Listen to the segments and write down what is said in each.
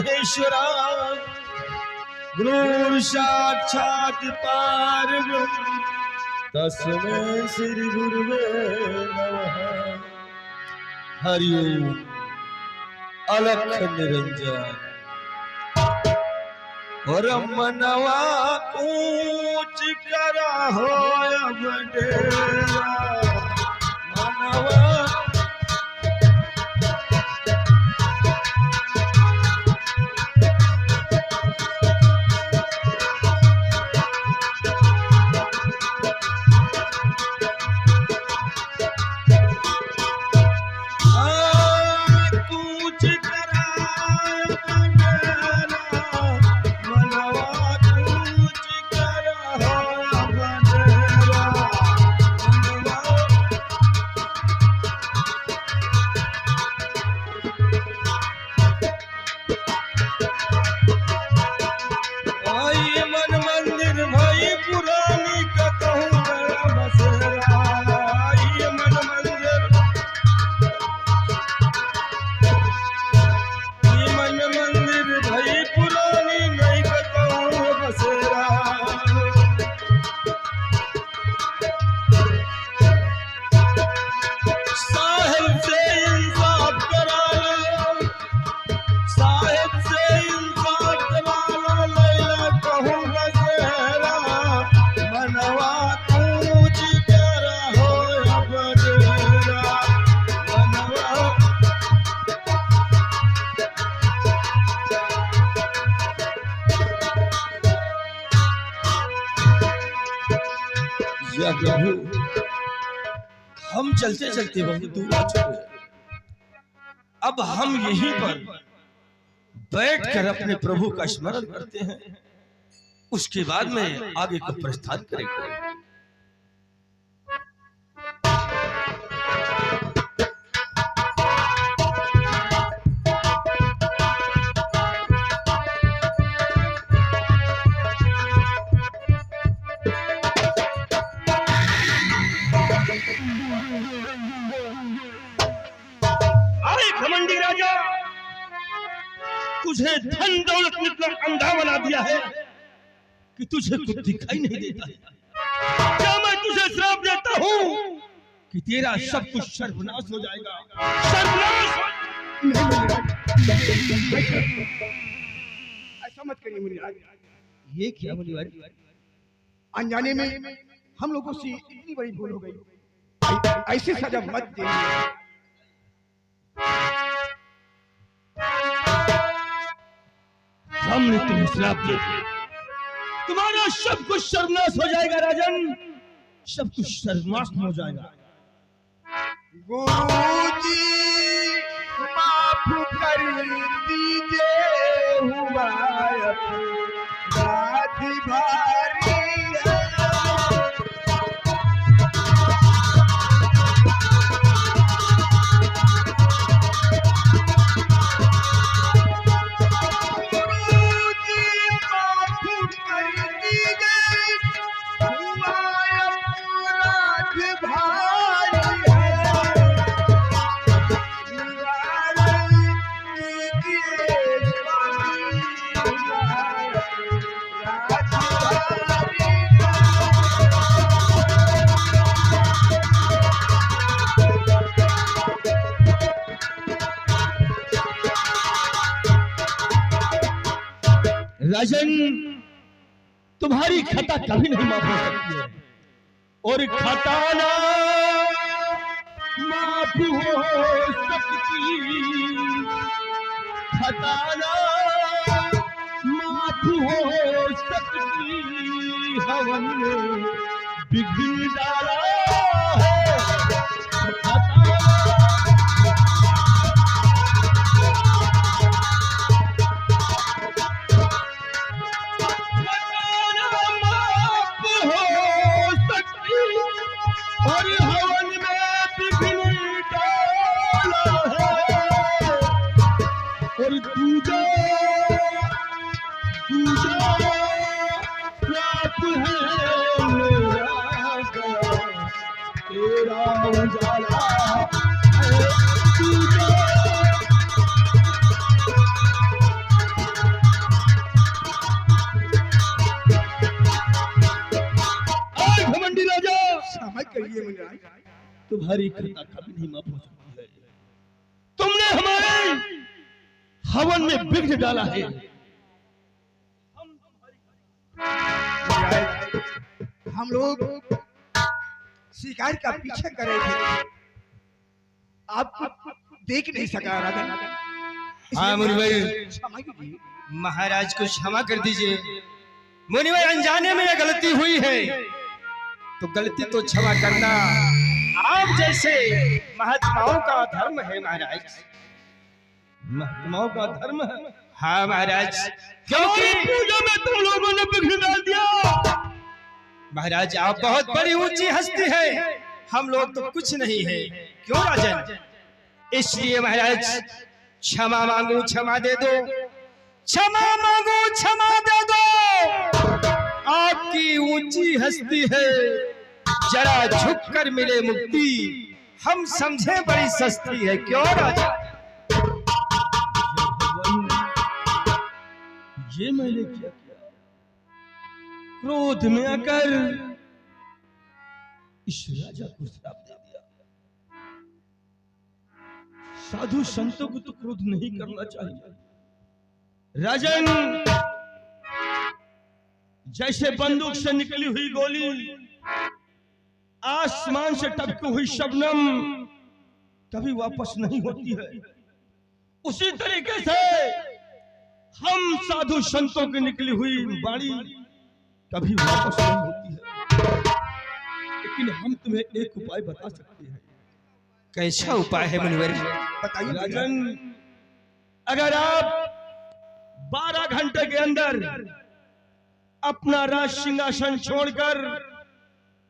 महेश्वरा गुरु साक्षात पारब्रह्म तस्मै श्री गुरुवे नमः। हरि ओम। अलख निरंजन और मनवा ऊंच करा हो अब डेरा मनवा प्रभु हम चलते चलते बहुत दूर आ चुके, अब हम यहीं पर बैठकर अपने प्रभु का स्मरण करते हैं, उसके बाद में आगे का प्रस्थान करेंगे। तुझे धन दौलत ने इतना अंधा बना दिया है कि तुझे कुछ दिखाई नहीं देता है। क्या मैं तुझे श्राप देता हूँ कि तेरा सब कुछ सर्वनाश हो जाएगा। सर्वनाश ऐसा मत करिए मुनिराज। ये क्या मुनिवर, अनजाने में हम लोगों से इतनी बड़ी भूल हो गई, ऐसी सजा मत दीजिए। हमने तुम्हें श्राप दे दिया, तुम्हारा सब कुछ सर्वनाश हो जाएगा राजन, सब कुछ सर्वनाश हो जाएगा। गुरुजी माफ कर दीजिए, हुआ रात भारी है। राजन, तुम्हारी खता कभी नहीं माफ हो सकती है, और खता ना माफ हो सकती, खता ना माफ हो सकती, हवन ने बिगड़ डाला है। तुम्हारी खता कभी नहीं माफ हो सकती है। तुमने हमारे हवन में विघ्न डाला है। हम लोग शिकार का पीछे कर रहे थे, आप देख नहीं सका राजन। हाँ मुनिवर, क्षमा कीजिए। महाराज को क्षमा कर दीजिए। मुनिवर, अनजाने में यह गलती हुई है तो गलती तो क्षमा करना आप जैसे महात्माओं का धर्म है महाराज। महात्माओं का धर्म है? हाँ महाराज, क्योंकि पूजा में तुम लोगों ने विघ्न डाल दिया। महाराज, आप बहुत बड़ी ऊंची हस्ती है, हम लोग तो कुछ नहीं है। क्यों राजन? इसलिए महाराज क्षमा मांगू, क्षमा दे दो। क्षमा मांगू, क्षमा दे दो। आपकी ऊंची हस्ती है, जरा झुककर मिले मुक्ति, हम समझे बड़ी सस्ती है। क्यों राजा? ये मैंने क्या किया? क्रोध में आकर इस राजा को श्राप दे दिया। साधु संतों को तो क्रोध नहीं करना चाहिए। राजन, जैसे बंदूक से निकली हुई गोली, आसमान से टपकी हुई शबनम कभी वापस नहीं होती है, उसी तरीके से हम साधु संतों की निकली हुई बाणी कभी वापस नहीं होती है। लेकिन हम तुम्हें एक उपाय बता सकते हैं। कैसा उपाय है मुनिवर? बताइए राजन, अगर आप 12 घंटे के अंदर अपना राज सिंहासन छोड़कर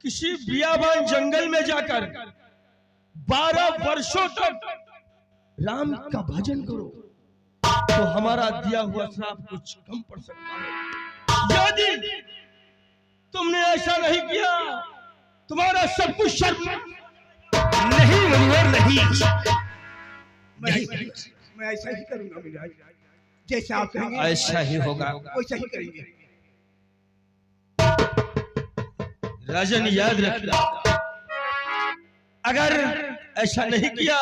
किसी बियाबान जंगल में जाकर 12 वर्षों तक राम का भजन करो तो हमारा दिया हुआ श्राप कुछ कम पड़ सकता है। यदि तुमने ऐसा नहीं किया, तुम्हारा सब कुछ शर्म नहीं मुनिवर, नहीं। मैं ऐसा ही करूंगा महाराज, जैसा आप कहेंगे ऐसा ही होगा। वैसा ही करेंगे। राजन, याद रखना, अगर ऐसा नहीं किया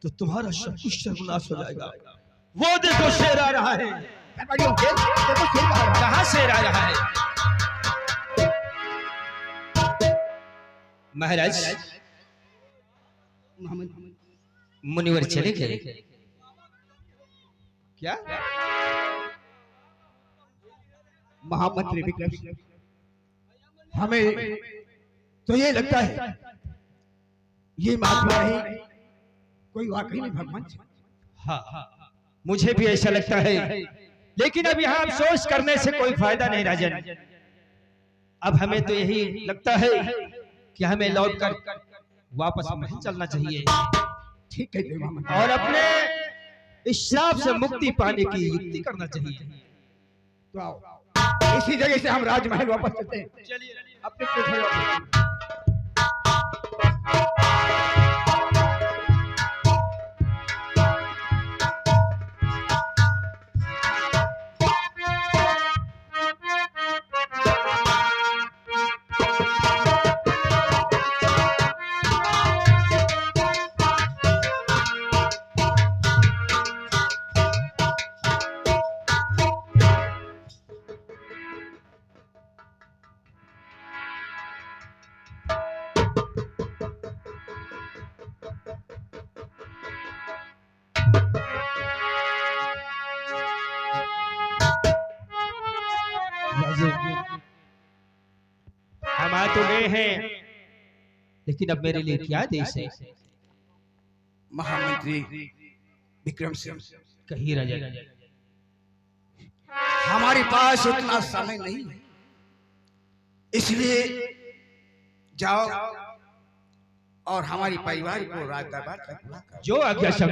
तो तुम्हारा सब कुछ सर्वनाश हो जाएगा। वो देखो शेर आ रहा है। कहां शेर आ रहा है? महाराज, मुनिवर चले गए क्या? महामंत्री विक्रम सिंह, हमें तो ये लगता है ये महात्मा नहीं, कोई वाकई में भगवान। हाँ, मुझे भी ऐसा लगता है, लेकिन अब यहाँ अफसोस करने से कोई फायदा नहीं राजन। अब हमें तो यही लगता है कि हमें लौटकर वापस महल चलना चाहिए। ठीक है, और अपने इस श्राप से मुक्ति पाने की युक्ति करना चाहिए। तो आओ, इसी जगह से हम राजमहल वापस चलते हैं। चलिए अपने कोठरी वापस। हम आ तो गए हैं, लेकिन अब मेरे लिए क्या देश है? महामंत्री विक्रम सिंह, कही राजा, हमारे पास उतना समय नहीं है, इसलिए जाओ और हमारी परिवार को राज दरबार तक बुलाकर। जो आज्ञा सब।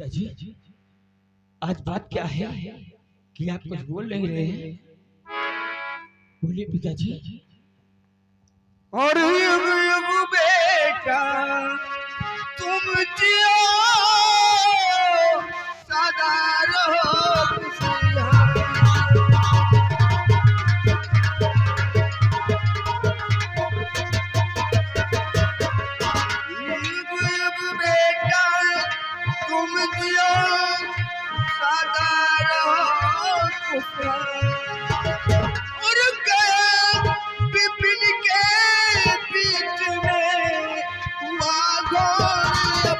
पिताजी, आज बात क्या है कि आप कुछ बोल नहीं रहे हैं? बोलिए पिताजी। और युग युग बेटा तुम जियो सदा रहो खुशहाल। युग युग बेटा तुम जियो सदा रहो खुशहाल। और गया विपिन के बीच में हुआ घोर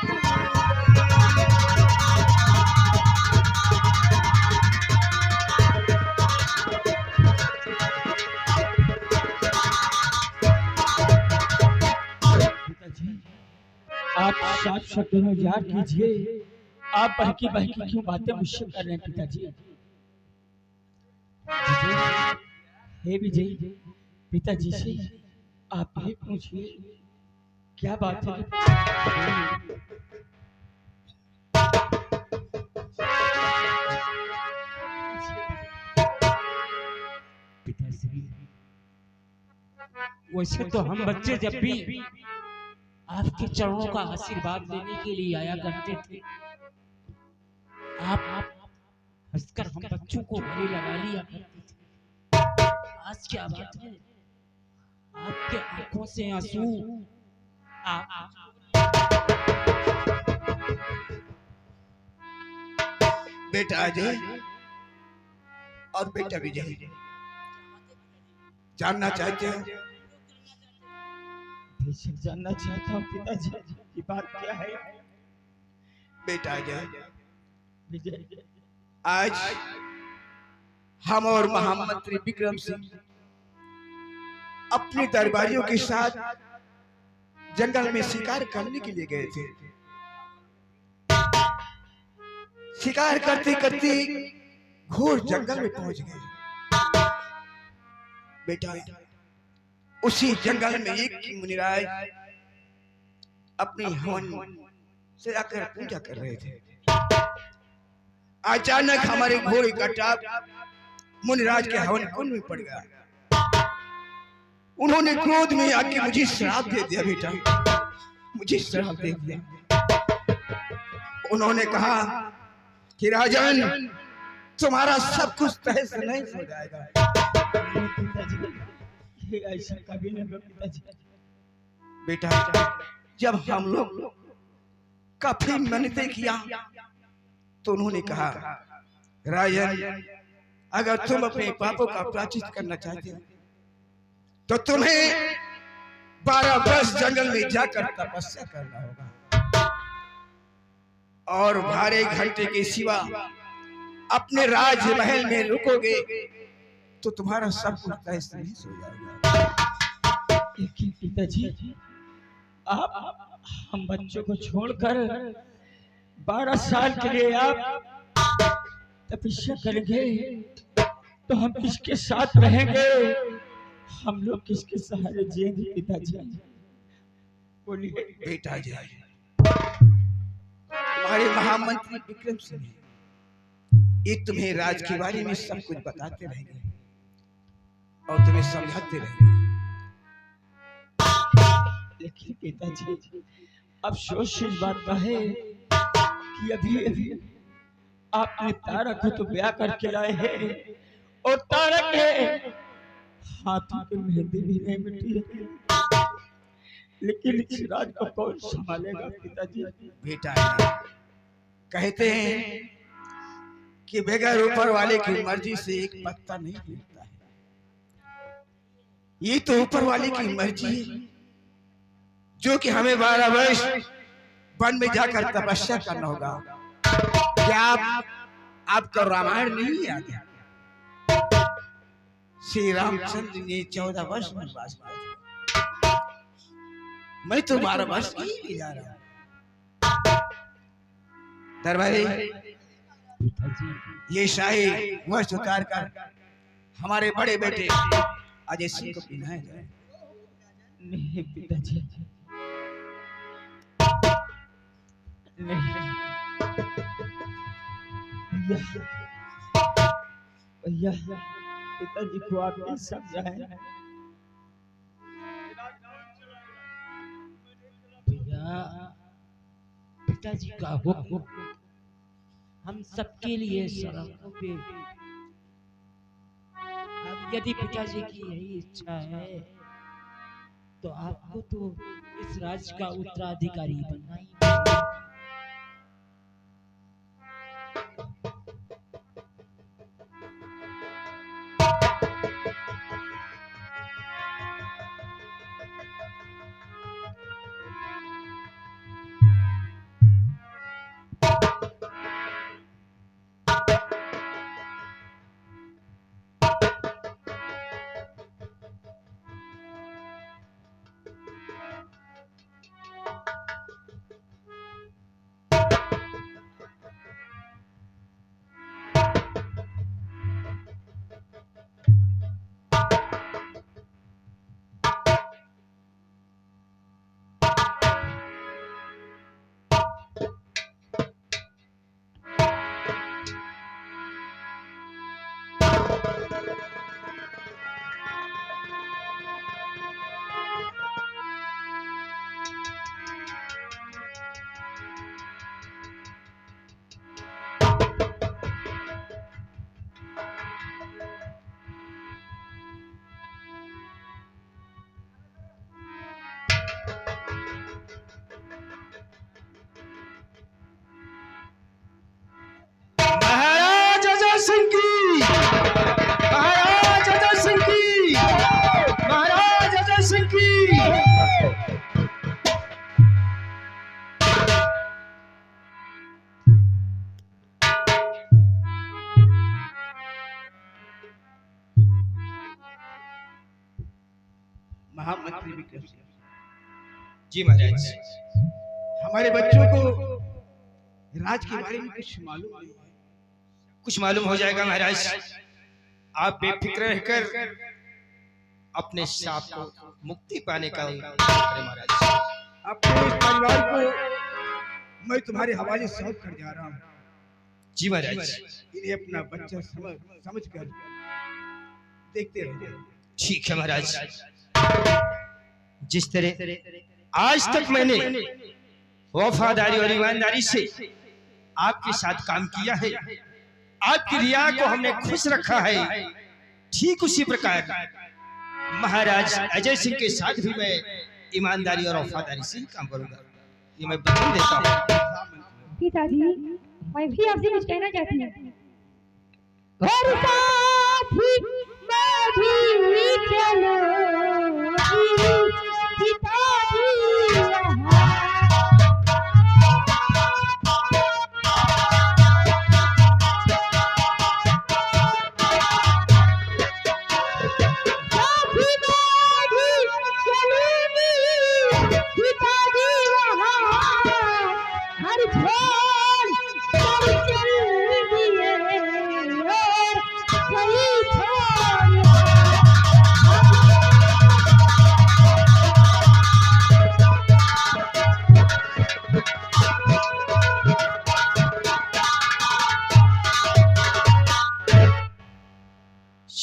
पिताजी, आप साफ शब्दों में याद कीजिए, आप बहकी बहकी क्यों बातें मुझसे कर रहे हैं पिताजी? विजय, हे विजय, पिताजी से आप ही पूछिए क्या बात है। पिताजी, वैसे तो हम बच्चे जब भी आपके चरणों का आशीर्वाद लेने के लिए आया करते थे, आप हंसकर हम बच्चों को गले लगा लिया करते थे। आज क्या बात है, आपके आंखों से आंसू बेटा अजय और बेटा विजय जानना चाहते हो? बेशक जानना चाहता हूँ पिताजी, की बात क्या है? बेटा अजय, विजय, आज हम और महामंत्री विक्रम सिंह अपने दरबारियों के साथ जंगल में शिकार करने के लिए गए थे। शिकार करते करते घोर जंगल में पहुंच गए। बेटा, उसी जंगल में एक मुनिराज अपनी हवन से आकर पूजा कर रहे थे। अचानक हमारे घोड़े का टाप मुनिराज के हवन कुंड में पड़ गया। उन्होंने क्रोध में आके मुझे श्राप दे दिया। बेटा, मुझे श्राप दे दिया। उन्होंने कहा कि राजन, तुम्हारा सब कुछ तहस नहस हो जाएगा। पिताजी, ऐसा कभी नहीं होगा पिताजी। बेटा, जब हम लोग काफी मिन्नतें किया तो उन्होंने कहा, राजन, अगर तुम अपने पापों का प्रायश्चित करना चाहते हो तो तुम्हें 12 वर्ष जंगल में जाकर तपस्या करना होगा और 12 घंटे के सिवा अपने राजमहल में रुकोगे तो तुम्हारा सब कुछ तहस नहस हो जाएगा। लेकिन पिताजी, आप हम बच्चों को छोड़कर 12 साल के लिए आप तपस्या करेंगे तो हम किसके साथ रहेंगे? हम लोग किसके सहारे जिएंगे पिताजी? बोलिए। बेटा जी, हमारे महामंत्री विक्रम सिंह ये तुम्हें राज के बारे में सब कुछ बताते रहेंगे और तुम्हें समझाते रहेंगे। लेकिन पिताजी, अफसोस इस बात का है कि अभी आपने तारक को तो ब्याह करके लाए हैं और तारक के हाथों की मेहंदी भी नहीं मिटी है, लेकिन इस राज को कौन संभालेगा पिताजी? बेटा, कहते हैं कि बगैर ऊपर वाले की मर्जी से एक पत्ता नहीं हिलता है। ये तो ऊपर वाले की मर्जी है जो कि हमें 12 वर्ष वन में जाकर तपस्या करना होगा। क्या आपका रामायण नहीं याद है? श्री रामचंद्र ने 14 वर्ष वनवास किया। मैं तो 12 वर्ष ही जा रहा हूँ। दरबारी, ये शाही वस्त्र उतार कर हमारे बड़े बेटे अजय सिंह को पहनाया जाए। नहीं पिताजी, नहीं, भैया भैया पिताजी को आप नहीं समझाए। भैया पिताजी का हुक्म हम सबके लिए सड़कों पे। अब यदि पिताजी की यही इच्छा है तो आपको तो इस राज्य का उत्तराधिकारी बनना ही पड़ेगा। महामंत्री विक्रम सिंह, जी महाराज। हमारे बच्चों को राज के बारे में कुछ मालूम नहीं है। कुछ मालूम हो जाएगा महाराज, आप बेफिक्र रहकर अपने साप को मुक्ति पाने का करें महाराज। अपने इस परिवार को मैं तुम्हारे हवाले सौंप कर जा रहा हूँ। जी महाराज। इन्हें अपना बच्चा समझ कर देखते रहो। ठीक है महाराज। जिस तरह आज तक मैंने वफादारी और ईमानदारी से आपके साथ काम किया है, आपकी रिया को हमने खुश रखा है, ठीक उसी प्रकार महाराज अजय सिंह के साथ भी मैं ईमानदारी और वफादारी से काम करूंगा। ये मैं वचन देता हूँ। पिताजी, मैं भी आपसे कुछ कहना चाहती हूँ। घर साथी मैं भी चलूंगी, पिताजी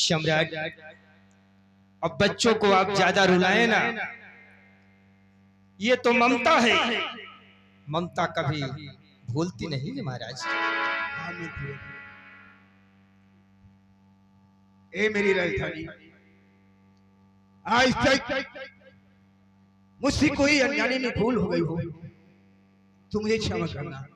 सम्राट, अब बच्चों को आप ज्यादा रुलाए ना, ये तो ममता है, ममता कभी भूलती नहीं है महाराज। ए मेरी राजधानी, आज तक मुझसे कोई अनजाने में भूल हो गई हो तो मुझे क्षमा करना।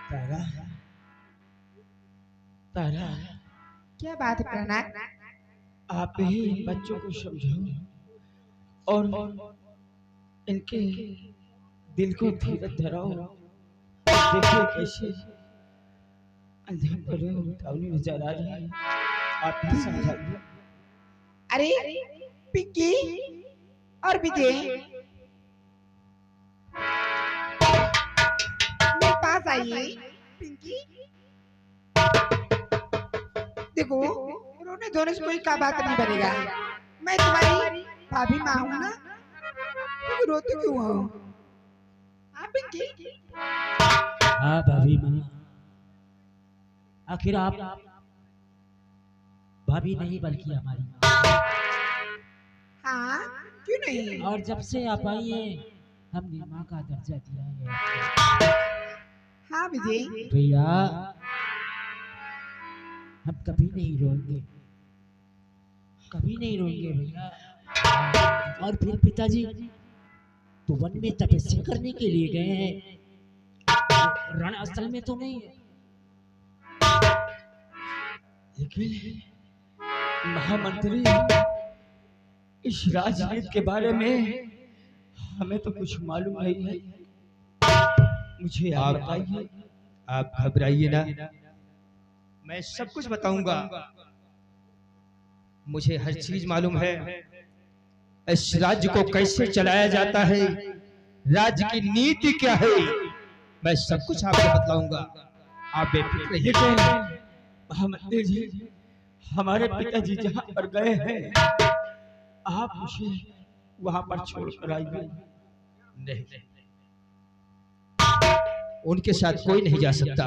तारा, तारा, क्या बात है प्रणाम? आप ही इन बच्चों को समझाओ और इनके दिल को धीरज धराओ। देखिए कैसे अंधे पड़े उतावली नजर आ रही है, आप ही समझाइए। अरे पिंकी और विजय, मेरे पास आइए। पिंकी देखो, रोने धोने से कोई का बात नहीं बनेगा। मैं तुम्हारी भाभी माँ हूँ ना, तुम रोते क्यों हो? हाँ पिंकी? हाँ भाभी माँ, आखिर आप भाभी नहीं बल्कि हमारी माँ। हाँ क्यों नहीं? और जब से आप आई हैं हमने माँ का दर्जा दिया है। हाँ विजय, भैया हम कभी नहीं रोएंगे, कभी नहीं रोएंगे भैया। और फिर पिताजी तो वन में तपस्या करने के लिए गए हैं, रण स्थल में तो नहीं है। लेकिन महामंत्री, इस राजनीति के बारे में हमें तो कुछ मालूम नहीं है, मुझे आप बताइए। आप घबराइए ना, मैं सब कुछ बताऊंगा। मुझे हर चीज मालूम है, इस राज्य को कैसे चलाया जाता है, राज्य की नीति क्या है, मैं सब कुछ आपको बतलाऊंगा। आप बेफिक्र रहिए। लेकिन महामंत्री जी, हमारे पिताजी जहाँ पर गए हैं, आप मुझे वहां पर छोड़ कर आइए। नहीं, उनके साथ कोई नहीं जा सकता।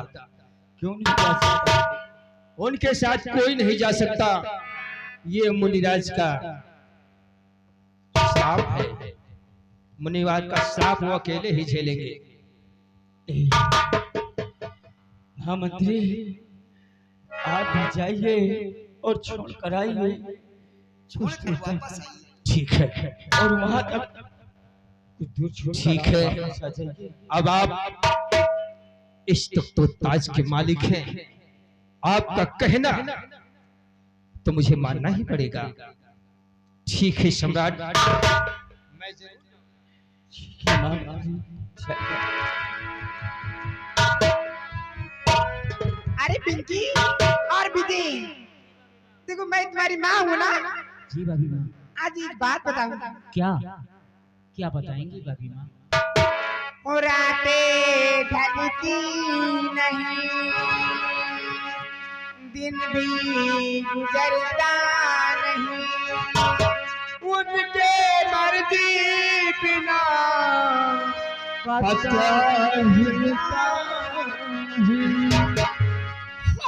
क्यों नहीं जा सकता? उनके साथ कोई नहीं जा सकता, ये मुनिराज का श्राप है। मुनिराज का श्राप वो अकेले ही झेलेंगे। महामंत्री, आप भी जाइए और छोड़ कर आइए कुछ दूर तक। ठीक है, और वहां तक कुछ दूर छोड़ कर ठीक है। वापस आ जाइए। अब आप इस तो ताज के मालिक हैं, आपका कहना तो मुझे मानना ही पड़ेगा। ठीक है सम्राट, मैं अरे पिंकी और विजय, देखो मैं तुम्हारी माँ हूँ ना। जी भाभी माँ। आज एक बात बताऊँ। क्या क्या बताएंगी भाभी माँ? और रातें ढलती नहीं, दिन भी गुजरता नहीं, उनके मर्जी बिना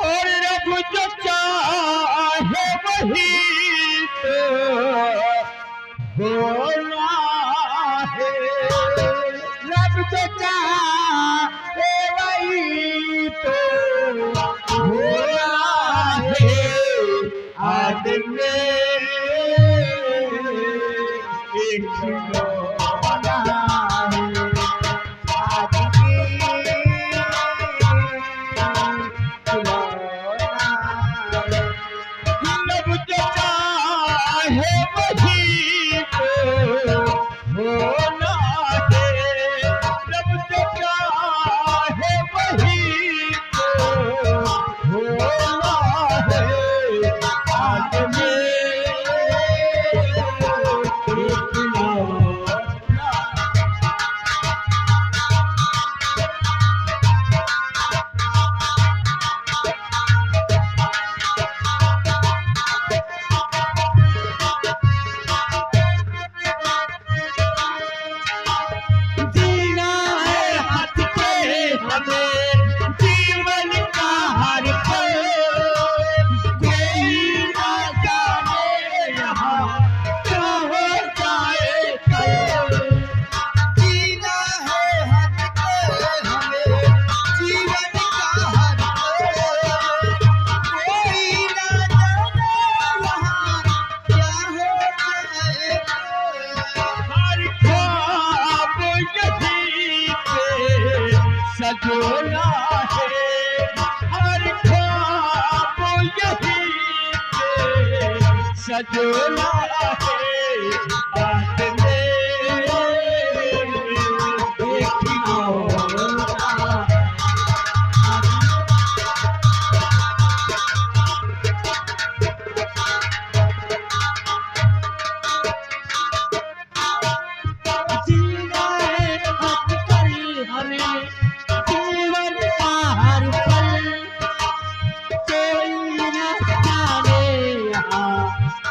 और रब जो चाहे वही तो होना है, रब जो चाहे वही तो होना है। आदमी एक होना है, आदमी रब जो चाहे वही तो सजोना है हर ख्वाब यही पे सजोना है बात में देखियो जीना है हथ कर हमें जीवन का हर पल कोई न जाने यहाँ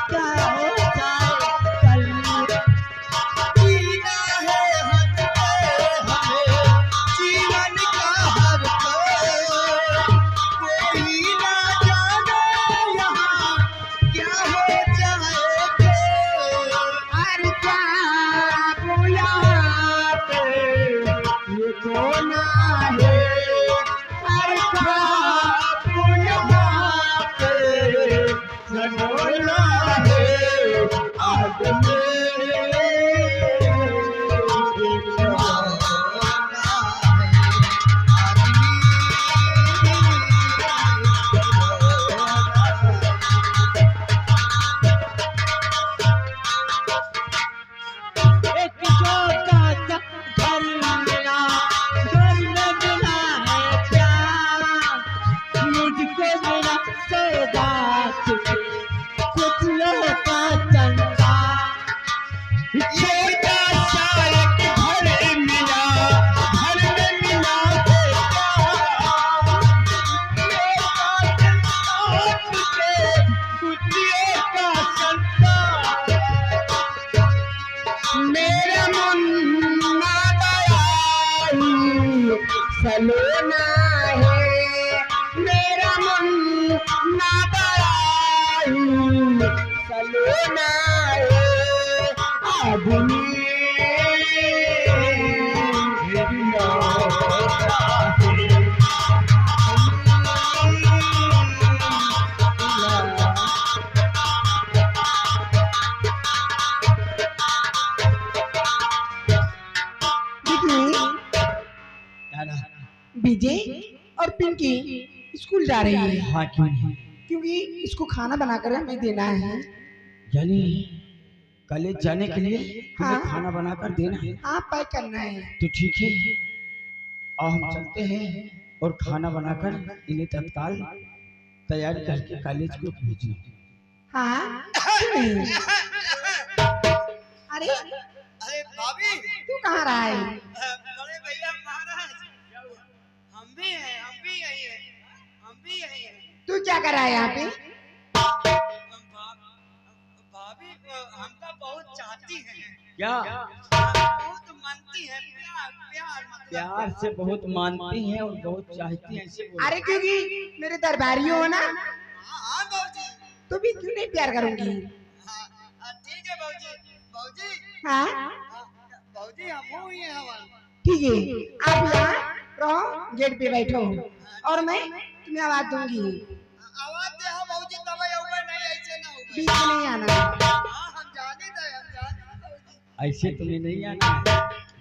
क्या हो जाए कल जीना है हद पे हमें जीवन का हर पल कोई ना जाने यहाँ क्या हो जाएगा हर ख्वाब यहाँ पे ये कोना है हर ख्वाब यहाँ पे सजोना है आज एक छोटा सा घर मिला घर में मिला है प्यार मुझको मेरा सौगात में कुछ होता चलता छोटा सा एक घर मिला घर में मिला है प्यार कुछ होता चलता मेरा मन ना दयालु सलोना है मेरा मन ना दयालु सलोना है आदमी मेरी लौटा विजय और पिंकी स्कूल जा रही है। हाँ क्यों नहीं क्योंकि इसको खाना बनाकर हमें देना है। यानी कॉलेज जाने के लिए तुम्हें हाँ। खाना बनाकर देना है हाँ पैक करना है। तो ठीक है और हम चलते हैं और खाना बनाकर इन्हें तत्काल तैयारी करके कॉलेज को भेजना। हाँ क्यों नहीं? अरे अरे भाभी तू कहाँ रहा है? बड़े भैया महाराज हम भी यही हैं तू क्या कर रहा है यहाँ पे? भाभी हम तो बहुत चाहती हैं क्या बहुत मानती हैं प्यार मतलब प्यार से बहुत मानती हैं और बहुत चाहती हैं ऐसे बोलो। अरे क्योंकि मेरे दरबारी हो ना हाँ बाबूजी तो भी क्यों नहीं प्यार करूंगी? ठीक है बाबूजी हाँ बाबूजी हम हुई हैं हमारे ठीक है आप यहाँ रहो गेट पे बैठो और मैं तुम्हें आवाज दूंगी। आवाज दे हो बाबूजी तब आऊंगा नहीं ऐसे ना होगा बीच में नहीं आना। हाँ हम जाने बाबूजी ऐसे तुम्हें नहीं आना है।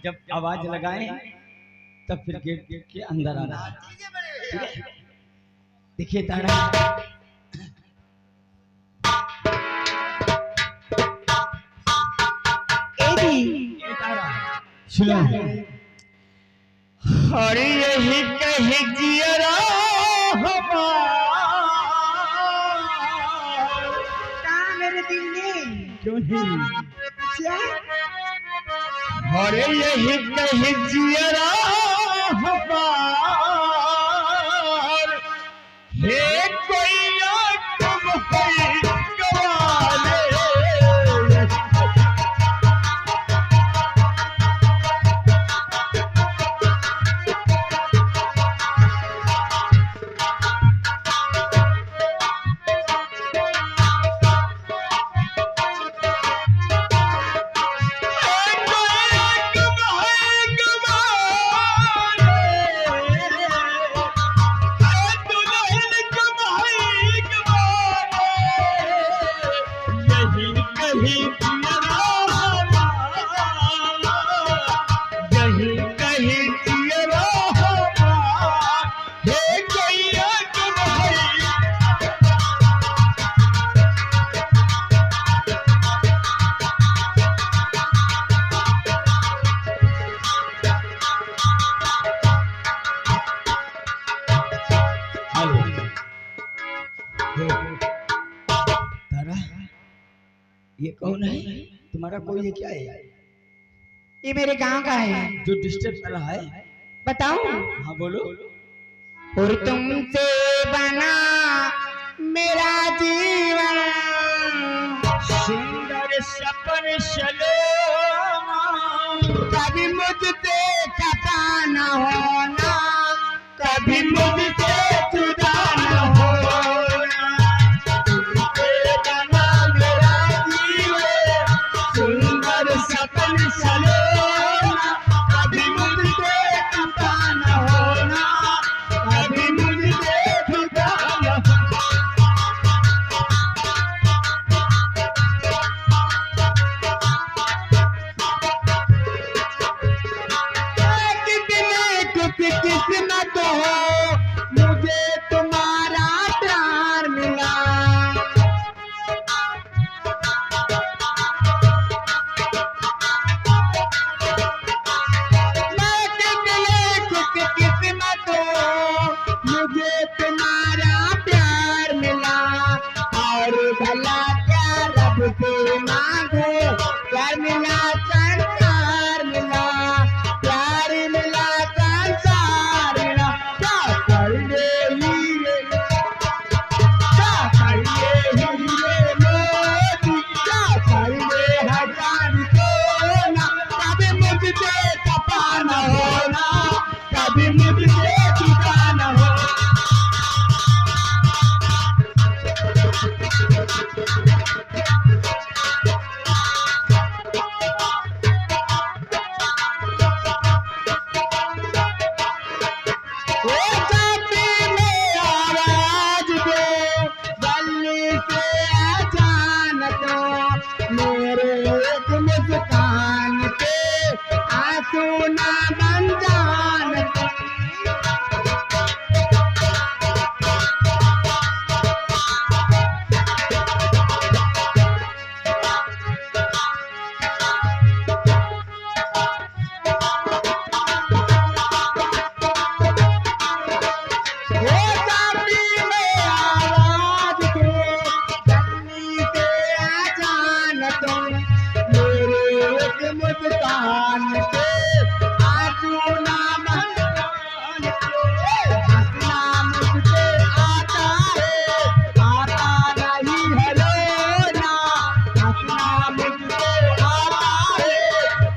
जब आवाज लगाएं तब फिर गेट के अंदर आना है। ठीक है बड़े भैया देखिए तारा ये तारा सुनो हरी यही कही जियरा कहाँ मेरे दिल में क्यों नहीं क्या? हरे यही कही जियरा हे कोई तुम कोई गवाले ये कौन है? तुम्हारा कोई ये क्या है ये मेरे गांव का है। जो डिस्टर्ब कर रहा है? बताऊं? हाँ बोलो। और तुमसे बना मेरा जीवन, सुंदर सपन चलो कभी मुझसे खता न होना, कभी मुझसे जुदा न होना। तुमसे बना मेरा जीवन, सुंदर सपन चलो कभी मुझसे खता न होना, कभी मुझसे जुदा न होना। किस्मत हो मुझे तुम्हारा प्यार मिला, किस्मत हो मुझे तुम्हारा प्यार मिला। और भला क्या रब से मांगो, प्यार मिला संसार मिला, प्यार मिला संसार मिला। क्या करिए हीरे, क्या करिए हीरे मोती, क्या करिए हजार सोना, कभी मुझसे खपा न होना, कभी मुझसे जुदा न होना। ओ जाती में आवाज दो, गली से अचानक मेरे एक मुस्कान पे आंसू ना बन जान दो। ओ जाती में आवाज दो, गली से अचानक मेरे एक मुस्कान पे आंसू ना बन जान दो। हंसना मुझसे आता है, आता नहीं है रोना, हंसना मुझसे आता है,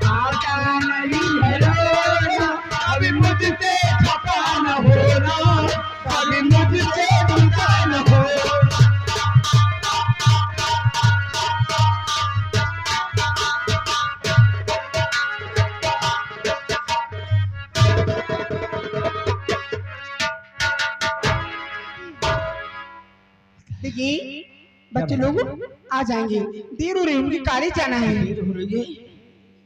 आता नहीं है रोना। कभी मुझसे खपा न होना, कभी मुझसे जुदा न होना। देखिए बच्चे लोग आ जाएंगे, देर हो रही है, उनकी कॉलेज जाना है। देर हो रही है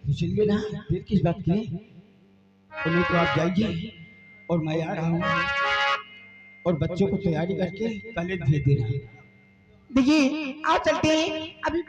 तो चलिए ना, देर किस बात की है? तो नहीं तो आप जाइए और मैं आ रहा हूँ, और बच्चों को तैयारी करके कॉलेज भेज देना। देखिए आओ चलते हैं अभी।